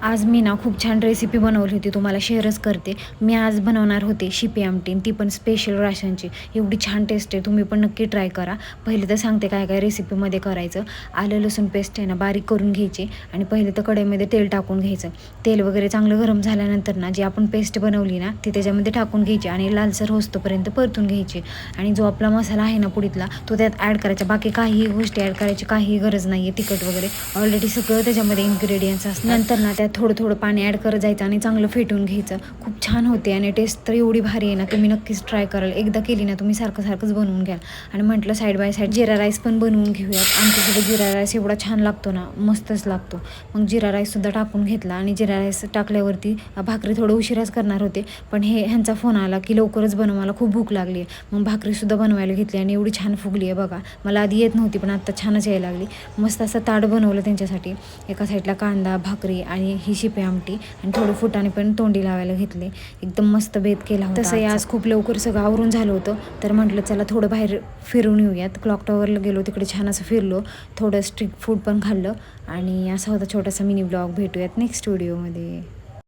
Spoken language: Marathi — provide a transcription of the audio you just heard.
आज मी ना खूप छान रेसिपी बनवली होती, तुम्हाला शेअरच करते. मी आज बनवणार होते शिपी आमटी, ती पण स्पेशल राशनची. एवढी छान टेस्ट आहे, तुम्ही पण नक्की ट्राय करा. पहिले तर सांगते काय काय रेसिपीमध्ये करायचं. आलं लसूण पेस्ट आहे ना बारीक करून घ्यायची आणि पहिले तर कढईमध्ये तेल टाकून घ्यायचं. तेल वगैरे चांगलं गरम झाल्यानंतर ना जी आपण पेस्ट बनवली ना ती त्याच्यामध्ये टाकून घ्यायची आणि लालसर होस्तोपर्यंत परतून घ्यायची. आणि जो आपला मसाला आहे ना पुडीतला तो त्यात ॲड करायचा. बाकी काहीही गोष्टी ॲड करायची काहीही गरज नाही आहे. तिखट वगैरे ऑलरेडी सगळं त्याच्यामध्ये इन्ग्रेडियंट्स असतात. नंतर ना त्यात थोडं थोडं पाणी ॲड करत जायचं आणि चांगलं फेटून घ्यायचं. खूप छान होते आणि टेस्ट तर एवढी भारी आहे ना, तुम्ही नक्कीच ट्राय कराल. एकदा केली ना तुम्ही सारखंच बनवून घ्याल. आणि म्हटलं side by side jeera rice पण बनवून घेऊयात. आमच्यासोबत जिरा राईस एवढा छान लागतो ना, मस्तच लागतो. मग जिरा राईससुद्धा टाकून घेतला आणि जिरा राईस टाकल्यावरती भाकरी थोडं उशिराच करणार होते, पण ह्यांचा फोन आला की लवकरच बनव, मला खूप भूक लागली आहे. मग भाकरीसुद्धा बनवायला घेतली आणि एवढी छान फुगली आहे बघा. मला आधी येत नव्हती पण आत्ता छानच यायला लागली. मस्त असं ताट बनवलं त्यांच्यासाठी. एका साईडला कांदा, भाकरी आणि ही शिपी आमटी आणि थोडं फुटाणे पण तोंडी लावायला घेतले. एकदम मस्त बेत केला होता. तसंही आज खूप लवकर सगळं आवरून झालं होतं, तर म्हटलं चला थोडं बाहेर फिरून येऊयात. क्लॉक टॉवरला गेलो, तिकडे छान असं फिरलो, थोडं स्ट्रीट फूड पण खाल्लं आणि असा होता छोटासा मिनी ब्लॉग. भेटूयात नेक्स्ट व्हिडिओमध्ये.